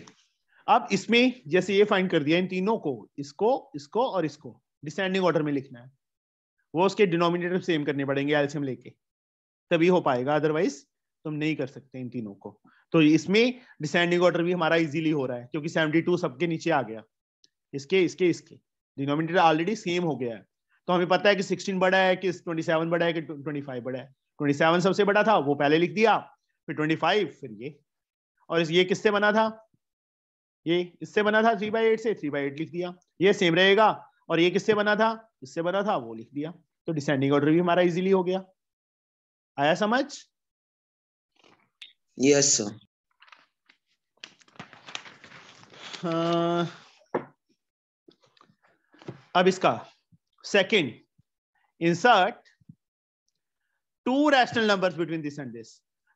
अब इसमें जैसे ये फाइंड कर दिया, इन तीनों को, इसको, इसको और इसको डिसेंडिंग ऑर्डर में लिखना है, वो उसके डिनोमिनेटर सेम करने पड़ेंगे एलसीएम लेके, तभी हो पाएगा, अदरवाइज तुम नहीं कर सकते इन तीनों को। तो इसमें डिसेंडिंग ऑर्डर भी हमारा इजीली हो रहा है, क्योंकि 72 सबके नीचे आ गया, इसके इसके इसके डिनोमिनेटर ऑलरेडी सेम हो गया है। तो हमें पता है कि 16 बड़ा है कि 27 बड़ा है कि 25 बड़ा है। 27 सबसे बड़ा था, वो पहले लिख दिया, फिर 25, फिर ये, और ये किससे बना था, ये इससे बना था 3/8 से, 3/8 लिख दिया, ये सेम रहेगा। और ये किससे बना था, इससे बना था, वो लिख दिया। तो डिसेंडिंग ऑर्डर भी हमारा इजीली हो गया। आया समझ? Yes, sir. अब इसका second, insert 2 rational numbers between this and this.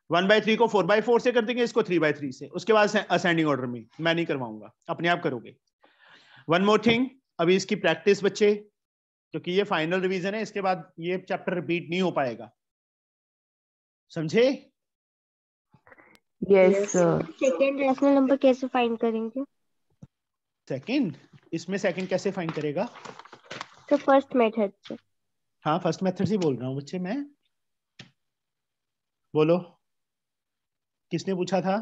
1/3 को 4/4 से कर देंगे, इसको 3/3 से, उसके बाद असेंडिंग ऑर्डर में, मैं नहीं करवाऊंगा, अपने आप करोगे। वन मोर थिंग, अभी इसकी प्रैक्टिस बच्चे, क्योंकि ये फाइनल रिवीजन है, इसके बाद ये चैप्टर रिपीट नहीं हो पाएगा, समझे? Yes, sir. Second rational number कैसे फाइंड करेंगे? सेकंड, इसमें सेकंड कैसे फाइंड करेगा? तो फर्स्ट मेथड से। हाँ फर्स्ट मेथड से बोल रहा हूँ बच्चे मैं। बोलो, किसने पूछा था?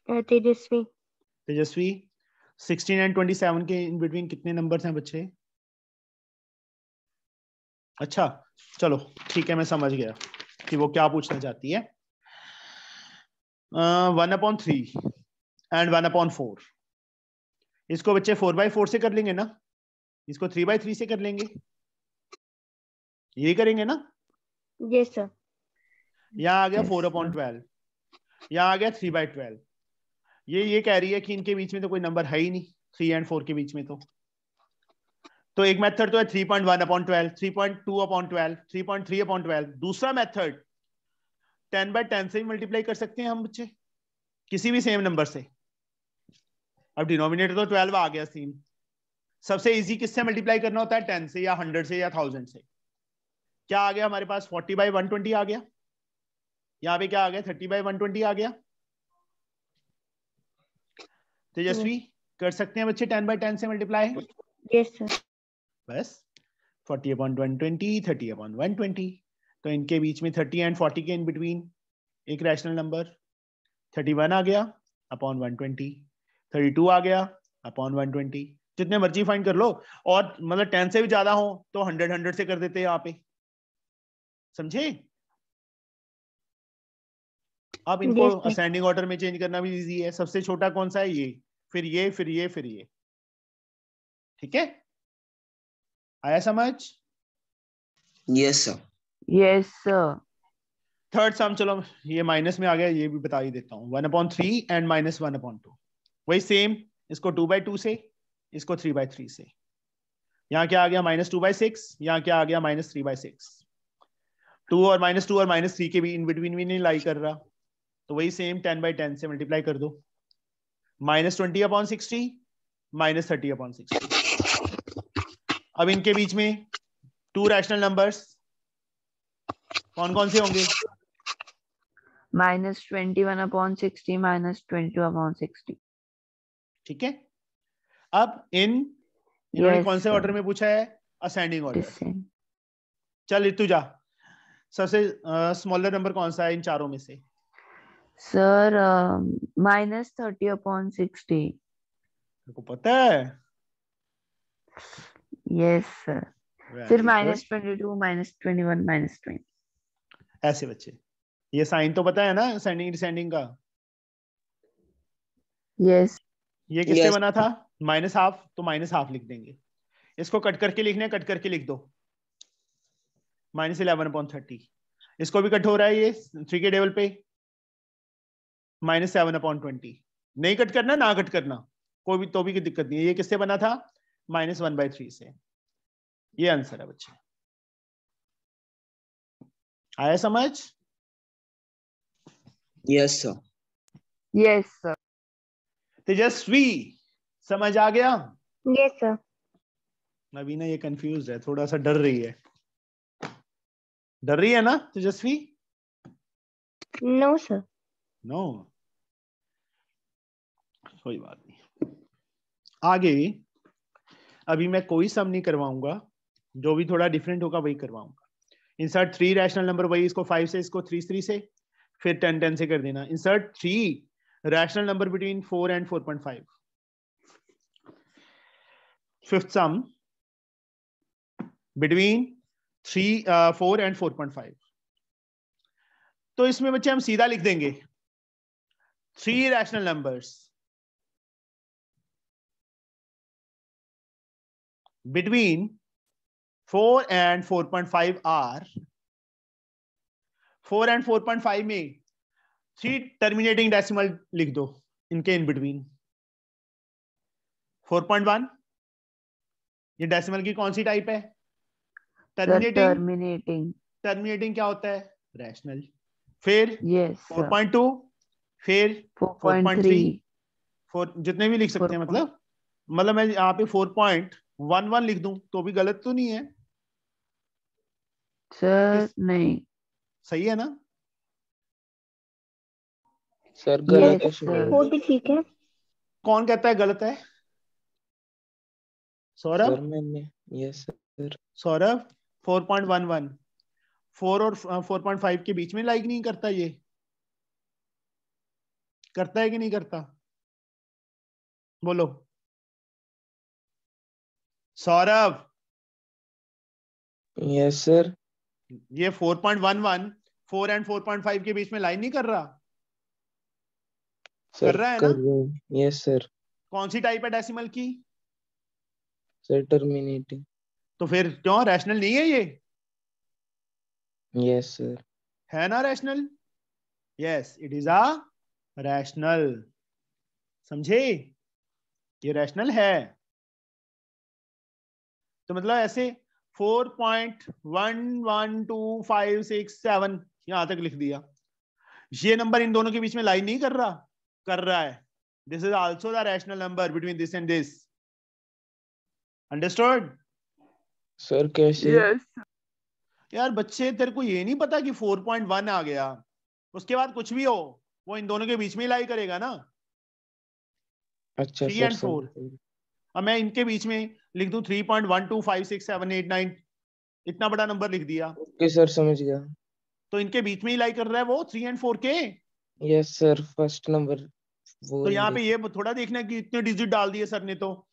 तेजस्वी। तेजस्वी, 16 एंड 27 के इन बिटवीन कितने नंबर्स हैं बच्चे? अच्छा चलो ठीक है, मैं समझ गया कि वो क्या पूछना चाहती है। 1/3 एंड 1/4, इसको बच्चे 4/4 से कर लेंगे ना, इसको 3/3 से कर लेंगे, यही करेंगे ना? Yes sir. यहाँ आ गया Yes, 4/12, यहाँ आ गया 3/12। ये कह रही है कि इनके बीच में तो कोई नंबर है ही नहीं, 3 एंड 4 के बीच में। तो एक मेथड तो है 3.1/12, 3.2/12, 3.3/12। दूसरा मेथड 10/10 से मल्टीप्लाई कर सकते हैं हम बच्चे, किसी भी सेम नंबर से। अब डिनोमिनेटर तो 12 आ गया सेम, सबसे इजी किससे मल्टीप्लाई करना होता है? 10 से या 100 से या 1000 से। क्या आ गया हमारे पास? 40/120 आ गया। यहाँ पे क्या आ गया? 30/120 आ गया। तेजस्वी कर सकते हैं बच्चे 10/10 से मल्टीप्लाई? Yes sir. बस 40/120, 30/120, तो इनके बीच में 30 एंड 40 के इन बिटवीन एक रैशनल नंबर 31 आ गया अपॉन 120, 32 आ गया अपॉन 120, जितने मर्जी फाइंड कर लो। और मतलब 10 से भी ज्यादा हो तो 100 से कर देते हैं यहाँ पे, समझे? अब इनको Yes, sir. असेंडिंग ऑर्डर में चेंज करना भी इजी है। सबसे छोटा कौन सा है? ये, फिर ये, फिर ये, फिर ये। ठीक है, आया समझ? Yes, sir. Yes, sir. Third सम, चलो ये माइनस में आ गया, ये भी बता ही देता हूँ। 1/3 एंड -1/2, वही सेम, इसको 2/2 से, इसको 3/3 से। यहाँ क्या आ गया? -2/6, यहाँ क्या आ गया? -3/6। 2 और -3 के भी इन बिटवीन भी नहीं लाई कर रहा, तो वही सेम 10/10 से मल्टीप्लाई कर दो। -20/60, -30/60। अब इनके बीच में 2 रैशनल नंबर्स कौन कौन से होंगे? -21/60, -22/60. ठीक है, अब इन्होंने Yes, कौन से sir. ऑर्डर में पूछा है? Ascending order. Descend. चल ऋतु जा, सबसे स्मॉलर नंबर कौन सा है इन चारों में से? Sir, -30/60. तेरे को पता है? Yes, sir. फिर -22, -21, -20. ऐसे बच्चे, ये साइन तो पता है ना असेंडिंग डिसेंडिंग का? Yes. ये किससे Yes. बना था? -12, तो -12 लिख देंगे। इसको कट करके लिखना है, कट करके लिख दो, -11/30। इसको भी कट हो रहा है ये 3 के टेबल पे, -7/20। नहीं कट करना, ना कट करना, कोई भी तो भी कोई दिक्कत नहीं है। ये किससे बना था? -1/3 से। ये आंसर है बच्चे, आया समझ? Yes, sir. Yes, sir. तेजस्वी, समझ आ गया? Yes, sir. अभी ना ये कंफ्यूज है, थोड़ा सा डर रही है। डर रही है ना तेजस्वी? No, sir. नो, कोई बात नहीं। आगे अभी मैं कोई सम नहीं करवाऊंगा, जो भी थोड़ा डिफरेंट होगा वही करवाऊंगा। इंसर्ट 3 रैशनल नंबर, वही इसको 5 से, इसको 3 से, फिर 10 से कर देना। Insert 3 rational number between 4 and 4.5। Fifth some between 4 and 4.5। तो इसमें बच्चे हम सीधा लिख देंगे 3 rational numbers between 4 and 4.5 are 4 and 4.5 में 3 टर्मिनेटिंग डेसिमल लिख दो इनके इन बिटवीन। 4.1 ये डेसिमल की कौन सी टाइप है? Sir, terminating. terminating. टर्मिनेटिंग क्या होता है? रैशनल। फिर Yes, sir. 4.2, फिर 4.3. 4 जितने भी लिख सकते हैं, 4. मतलब मैं यहाँ पे 4.11 लिख दूं तो भी गलत तो नहीं है? Sir, नहीं. सही है ना? सर गलत है Yes, sir. शायद। वो भी ठीक है। कौन कहता है गलत है? सौरभ? सर मैंने, यस सर। सौरभ 4.11 4 और 4.5 के बीच में लाइक नहीं करता, ये करता है कि नहीं करता? बोलो सौरभ। Yes sir. ये 4.11 4 and 4.5 के बीच में लाइन नहीं कर रहा? सर कर रहा है कर ना? रहे हैं। Yes sir. कौन सी टाइप है डेसिमल की? Sir terminating. तो फिर क्यों रैशनल नहीं है ये? Yes sir. है ना rational? Yes, it is a rational. समझे? ये रैशनल है। तो मतलब ऐसे 4.112567 यहां तक लिख दिया। ये नंबर इन दोनों के बीच में लाइन नहीं कर रहा? कर रहा है। This is also the rational number between this and this. Understood? Sir कैसे? Yes. यार बच्चे, तेरे को ये नहीं पता कि 4.1 आ गया, उसके बाद कुछ भी हो वो इन दोनों के बीच में लाई करेगा ना? अच्छा 3 सर and 4। अब मैं इनके बीच में लिख दूं 3.1256789, इतना बड़ा नंबर लिख दिया, ओके सर समझ गया। तो इनके बीच में ही लाई कर रहा है वो 3 and 4 के। यस सर फर्स्ट नंबर वो तो यहाँ पे ये थोड़ा देखना कि इतने डिजिट डाल दिए सर ने, तो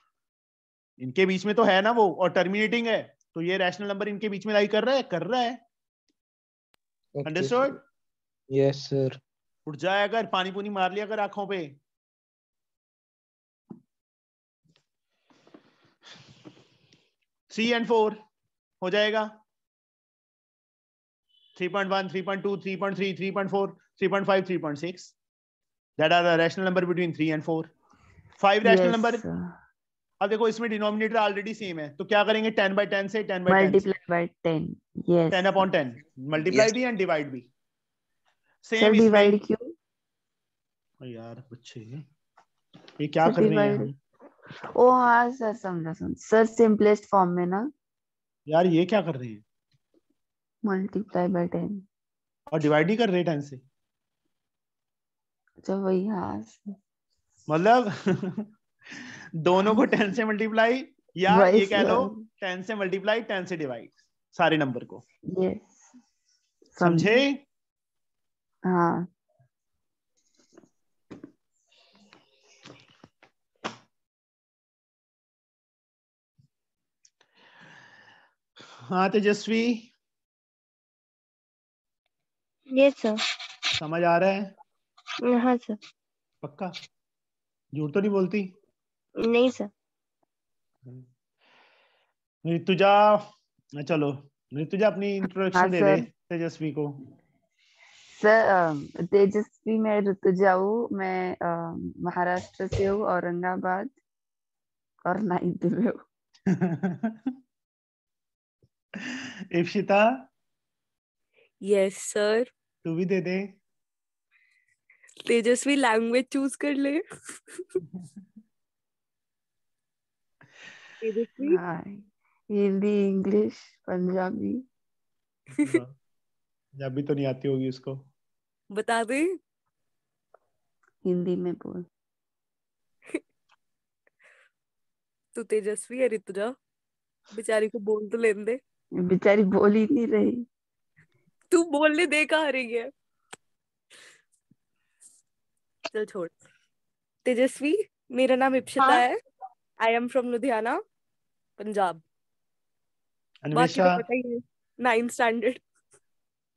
इनके बीच में तो है ना वो, और टर्मिनेटिंग है, तो ये रैशनल नंबर इनके बीच में लाई कर रहा है। Okay understood? Yes sir. उठ जाए अगर, पानी पुनी मार लिया कर आंखों पे। थ्री एंड फोर हो जाएगा। 3.1, 3.2, 3.3, 3.4, 3.5, 3.6 that are the rational number between 3 and 4. 5 rational number। अब देखो इसमें डिनोमिनेटर ऑलरेडी सेम है, तो क्या करेंगे 10 by 10 से 10 by 10 multiply by 10। Yes 10 upon 10 multiply Yes. भी एंड डिवाइड भी सर सेम। डिवाइड इसमें क्यों? यार बच्चे ये क्या सर कर रहे हैं divide- हम? ओ हाँ सर, समझा सर, सिंपलेस्ट फॉर्म में ना यार ये क्या कर रहे हैं, मल्टीप्लाई बाय 10। और डिवाइड नहीं कर रहे 10 से, अच्छा वही, हाँ मतलब दोनों को 10 से मल्टीप्लाई, या वही ये कह लो सर। 10 से मल्टीप्लाई 10 से डिवाइड, सारे नंबर को। यस समझे? हाँ हाँ तेजस्वी, यस सर। समझ आ रहा है? हाँ सर। पक्का? झूठ तो नहीं बोलती? नहीं सर। ऋतुजा, चलो ऋतुजा अपनी हाँ इंट्रोडक्शन दे दे सर। तेजस्वी को। सर तेजस्वी, मैं ऋतुजा हूँ, मैं महाराष्ट्र से हूँ, औरंगाबाद, और 9th में हूँ। Ipshita, yes sir. तू भी दे दे। तेजस्वी लैंग्वेज चूज कर ले। तेजस्वी हाँ, हिंदी, इंग्लिश, पंजाबी। जब भी तो नहीं आती होगी उसको। बता दे। हिंदी में बोल। तू तेजस्वी है ऋतुजा, बेचारी को बोल तो लेने दे। बेचारी बोल ही नहीं रही। तू बोलने दे, कहाँ रही है। चल छोड़। तेजस्वी, मेरा नाम इप्सिता हाँ? है। I am from Ludhiana, Punjab. बाकी अन्वेषा, तो पता ही है, 9th स्टैंडर्ड।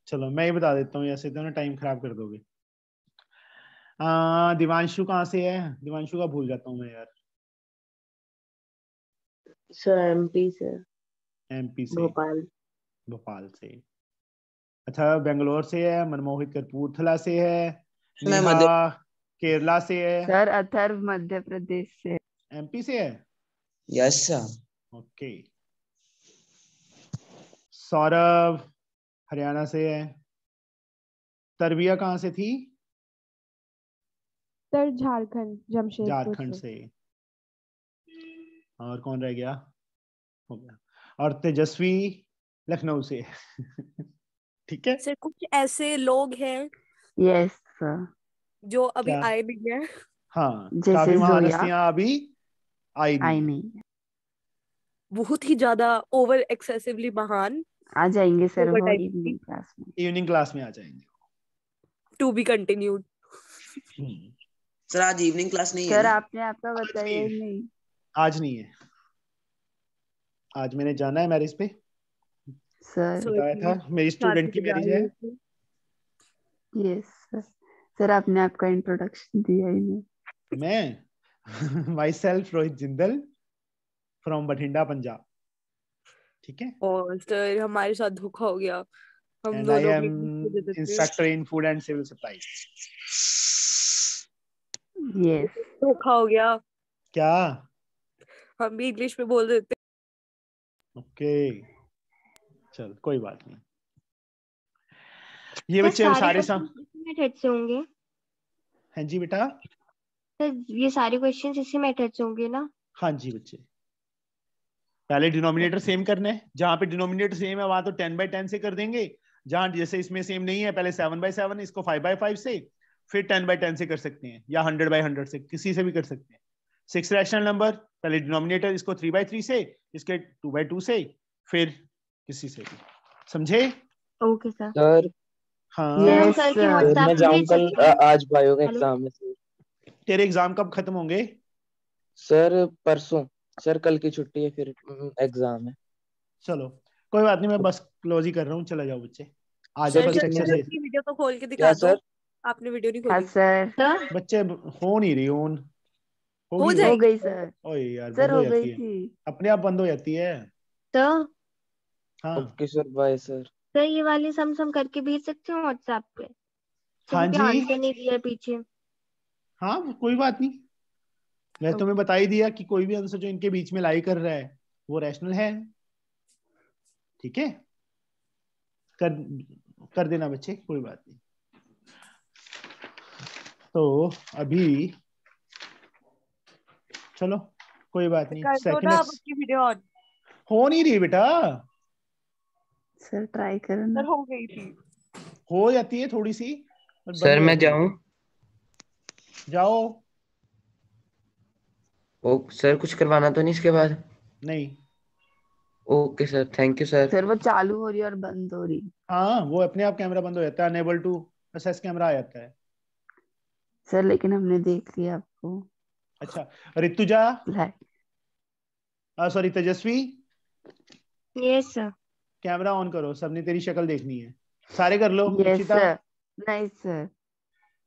चलो मैं ये बता देता हूँ, ऐसे तो ना टाइम खराब कर दोगे। दिवांशु कहाँ से है? दिवांशु का भूल जाता हूँ मैं यार। सर एमपी से, एमपी से, भोपाल। भोपाल से। अच्छा, बेंगलोर से है। मनमोहित कपूरथला से है। मैं नेहा केरला से है। सर अथर्व मध्य प्रदेश से। एमपी से है। Yes, sir. Okay. Saurabh Haryana से है। तरबिया कहाँ से थी? सर झारखंड, जमशेदपुर झारखंड से। से। और कौन रह गया? हो गया। और तेजस्वी लखनऊ से। ठीक है। सर कुछ ऐसे लोग हैं यस सर। जो अभी क्या? आए नहीं है। हाँ, जैसे काफी महान जोया हस्तियां अभी आई आई नहीं। नहीं, बहुत ही ज्यादा ओवर एक्सेसिवली महान। आ जाएंगे सर वो Overtime. इवनिंग क्लास में। इवनिंग क्लास में आ जाएंगे। To be continued. Sir, आज evening class नहीं है सर ना? आपने आपका बताया ही नहीं। आज नहीं है, आज मैंने जाना है मैरिज पे, सर बताया था। मेरी स्टूडेंट की मैरिज है। Yes sir. सर आपने आपका इंट्रोडक्शन दिया ही नहीं। मैं my self Rohit Jindal from Bathinda Punjab. ठीक है। और सर हमारे साथ धोखा हो गया। हम एंड आई दोनों एम भी दे देते। Instructor in food and civil supplies. Yes धोखा हो गया। क्या? हम भी इंग्लिश में बोल देते। ओके, चल कोई बात नहीं। ये सर बच्चे सारे सारे क्वेश्चन इसी मेथड से होंगे? हाँ जी बेटा। सर ये सारे क्वेश्चन इसी मेथड से होंगे ना? हाँ जी बच्चे, पहले डिनोमिनेटर सेम करना है। जहां पे डिनोमिनेटर सेम है वहां तो 10 by 10 से कर देंगे। जहां जैसे इसमें सेम नहीं है, पहले 7 by 7, इसको 5 by 5 से, फिर 10 by 10 से कर सकते हैं, या 100 by 100 से, किसी से भी कर सकते हैं। 6 रैशनल नंबर, पहले डिनोमिनेटर इसको 3 by 3 से, इसके 2 by 2 से, फिर किसी से भी। समझे? Okay sir. सर हाँ। सर हम यस सर के सर। व्हाट्सएप मैं पे जाऊँ भेज कल, सकते हैं? आज बायो का हेलो? एग्जाम है सर। तेरे एग्जाम कब खत्म होंगे? सर परसों। सर कल की छुट्टी है, फिर एग्जाम है। चलो कोई बात नहीं, मैं बस क्लोज ही कर रहा हूँ। चले जाओ बच्चे, आज सर फर्स्ट सर लेक्चर कितने से। की वीडियो तो खोल के क्या दिखा दो। सर? आपने वीडियो नहीं हाँ खोली? सर, बच्चे हो नहीं रही ऑन, हो होगी हो जाएगी। गई सर। ओए यार सर बंद हो हो जाती गई है, थी। अपने आप बंद हो जाती है। तो हाँ okay sir, bye sir. Sir ये वाली सम करके भेज सकते हो व्हाट्सएप पे? हाँ क्योंकि जी, आंसर नहीं दिया है पीछे। हाँ कोई बात नहीं, मैं तुम्हें बता ही दिया कि कोई भी आंसर जो इनके बीच में लाई कर रहा है वो रैशनल है। ठीक है, कर कर देना बच्चे, कोई बात नहीं। तो अभी चलो कोई बात नहीं, कर दो सेकंड ना आप अपनी वीडियो ऑन। हो नहीं रही बेटा, सर ट्राई करो ना। सर हो गई थी। हो जाती है थोड़ी सी और बंद सर हो मैं जाती है। जाऊं? जाओ। ओ सर, कुछ करवाना तो नहीं इसके बाद? नहीं, okay sir, thank you sir. Sir वो चालू हो रही है और बंद हो रही। हाँ वो अपने आप कैमरा बंद हो जाता है, अनेबल टू असेस कैमरा आ जाता है। सर लेकिन हमने देख लिया आपको। अच्छा Rutuja, black. Sorry Tejaswi, yes sir. Camera on करो, सबने तेरी शक्ल देखनी है, सारे कर लो। Yes Ipsita, sir. नहीं सर।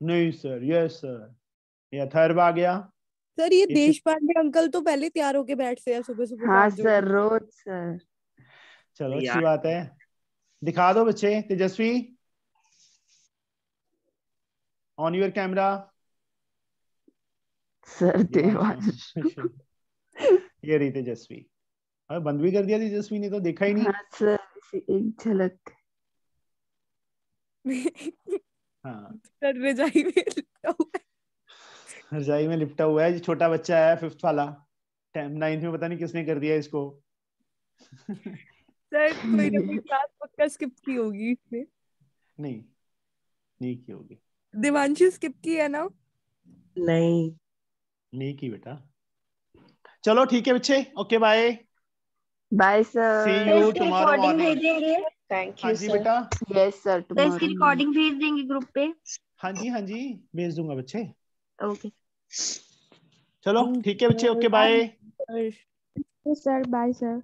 नहीं सर, यस सर, ये अथर्व आ गया। सर ये इप्सिता, देश पांडे अंकल तो पहले तैयार होके बैठते हैं सुबह सुबह हाँ 5 सर, बजे। रोज सर। चलो अच्छी यार बात है, दिखा दो बच्चे। Tejaswi on your camera. Sir Devansh, Devansh. ये रही तेजस्वी। अरे बंद भी कर दिया तेजस्वी ने, तो देखा ही नहीं। हाँ सर, इसी एक झलक। हाँ, सर रजाई में लिपटा हुआ है। रजाई में लिपटा हुआ है, ये छोटा बच्चा है, 5th वाला। 9th में पता नहीं किसने कर दिया इसको। सर कोई ना कोई क्लास पक्का स्किप की होगी इसने। नहीं, नहीं की होगी। देवांशी स्किप की है ना? नहीं। नहीं की बेटा। चलो ठीक है बच्चे, okay bye, bye see sir. You इसकी टुमारो रिकॉर्डिंग मॉर्निंग। भेजेंगे? Thank हाँ you, जी sir. बेटा, यस सर, तो इसकी टुमारो। रिकॉर्डिंग भेज देंगे ग्रुप पे? हाँ जी, हाँ जी, भेज दूंगा बच्चे। ओके। चलो ठीक है बच्चे, okay bye. Sir sir bye sir.